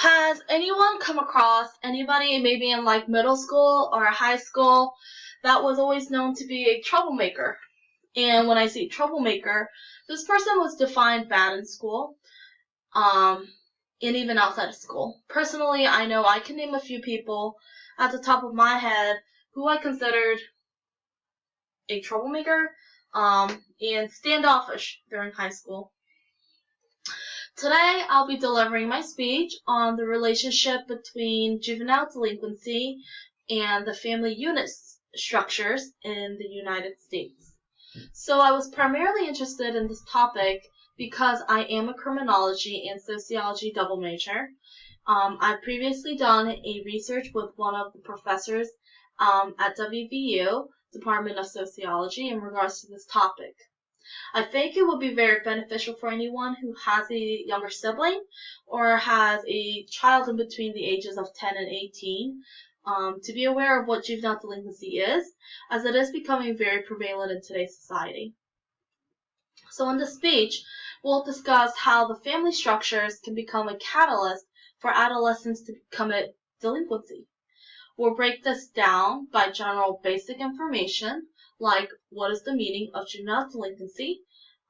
Has anyone come across anybody, maybe in like middle school or high school, that was always known to be a troublemaker? And when I say troublemaker, this person was defined bad in school, and even outside of school. Personally, I know I can name a few people at the top of my head who I considered a troublemaker, and standoffish during high school. Today, I'll be delivering my speech on the relationship between juvenile delinquency and the family unit structures in the United States. So I was primarily interested in this topic because I am a criminology and sociology double major. I've previously done a research with one of the professors at WVU, Department of Sociology, in regards to this topic. I think it would be very beneficial for anyone who has a younger sibling or has a child in between the ages of 10 and 18 to be aware of what juvenile delinquency is, as it is becoming very prevalent in today's society. So in this speech, we'll discuss how the family structures can become a catalyst for adolescents to commit delinquency. We'll break this down by general basic information, like what is the meaning of juvenile delinquency.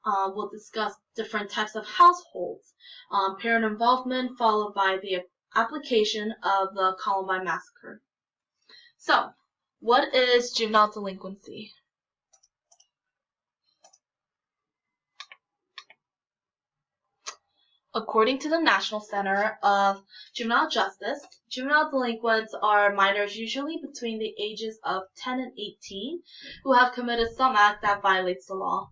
We'll discuss different types of households, parent involvement, followed by the application of the Columbine Massacre. So, what is juvenile delinquency? According to the National Center of Juvenile Justice, juvenile delinquents are minors usually between the ages of 10 and 18 who have committed some act that violates the law.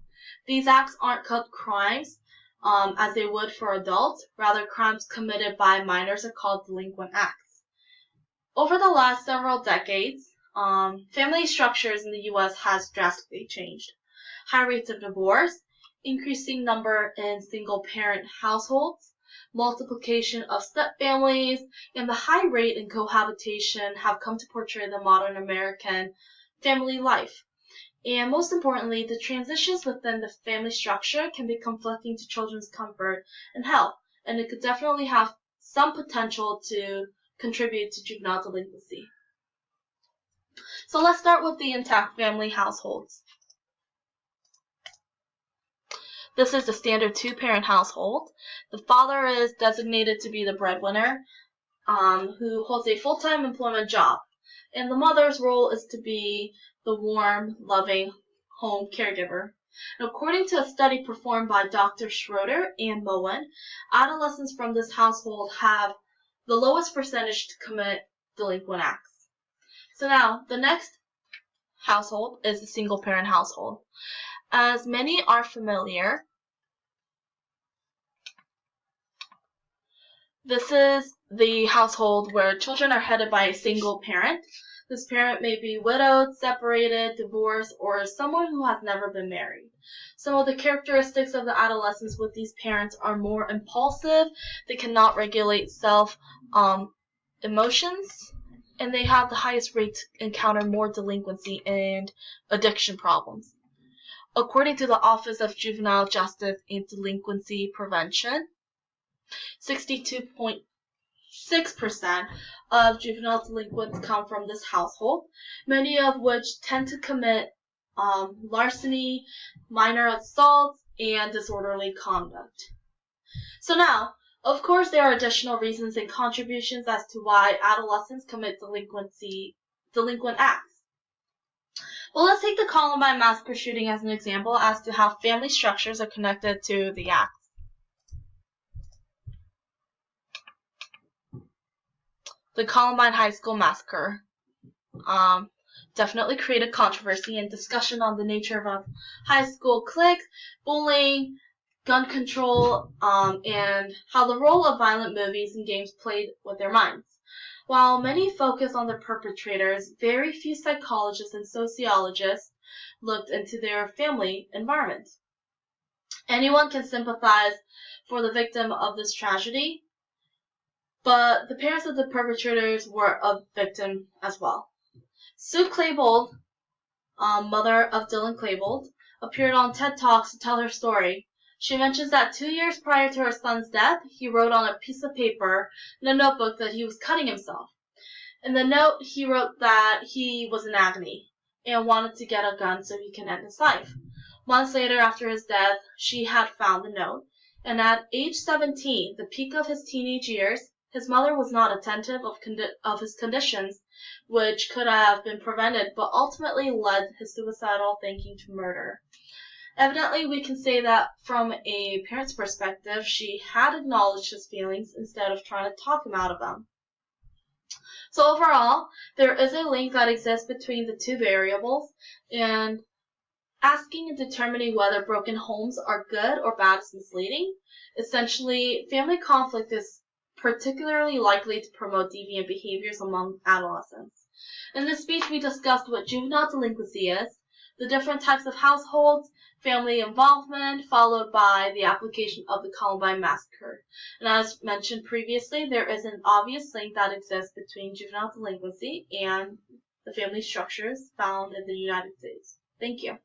These acts aren't called crimes as they would for adults. Rather, crimes committed by minors are called delinquent acts. Over the last several decades, family structures in the U.S. has drastically changed. High rates of divorce, increasing number in single-parent households, multiplication of step-families, and the high rate in cohabitation have come to portray the modern American family life. And most importantly, the transitions within the family structure can be conflicting to children's comfort and health, and it could definitely have some potential to contribute to juvenile delinquency. So let's start with the intact family households. This is the standard two-parent household. The father is designated to be the breadwinner, who holds a full-time employment job. And the mother's role is to be the warm, loving home caregiver. And according to a study performed by Dr. Schroeder and Moen, adolescents from this household have the lowest percentage to commit delinquent acts. So now, the next household is the single-parent household. As many are familiar, this is the household where children are headed by a single parent. This parent may be widowed, separated, divorced, or someone who has never been married. Some of the characteristics of the adolescents with these parents are more impulsive, they cannot regulate emotions, and they have the highest rate to encounter more delinquency and addiction problems. According to the Office of Juvenile Justice and Delinquency Prevention, 62.6% of juvenile delinquents come from this household, many of which tend to commit larceny, minor assaults, and disorderly conduct. So now, of course, there are additional reasons and contributions as to why adolescents commit delinquent acts. Well, let's take the Columbine Massacre shooting as an example as to how family structures are connected to the acts. The Columbine High School Massacre definitely created controversy and discussion on the nature of high school cliques, bullying, gun control, and how the role of violent movies and games played with their minds. While many focus on the perpetrators, very few psychologists and sociologists looked into their family environment. Anyone can sympathize for the victim of this tragedy, but the parents of the perpetrators were a victim as well. Sue Klebold, mother of Dylan Klebold, appeared on TED Talks to tell her story. She mentions that 2 years prior to her son's death, he wrote on a piece of paper in a notebook that he was cutting himself. In the note, he wrote that he was in agony and wanted to get a gun so he can end his life. Months later, after his death, she had found the note, and at age 17, the peak of his teenage years, his mother was not attentive of his conditions, which could have been prevented, but ultimately led his suicidal thinking to murder. Evidently, we can say that from a parent's perspective, she had acknowledged his feelings instead of trying to talk him out of them. So overall, there is a link that exists between the two variables, and asking and determining whether broken homes are good or bad is misleading. Essentially, family conflict is particularly likely to promote deviant behaviors among adolescents. In this speech, we discussed what juvenile delinquency is, the different types of households, family involvement, followed by the application of the Columbine Massacre. And as mentioned previously, there is an obvious link that exists between juvenile delinquency and the family structures found in the United States. Thank you.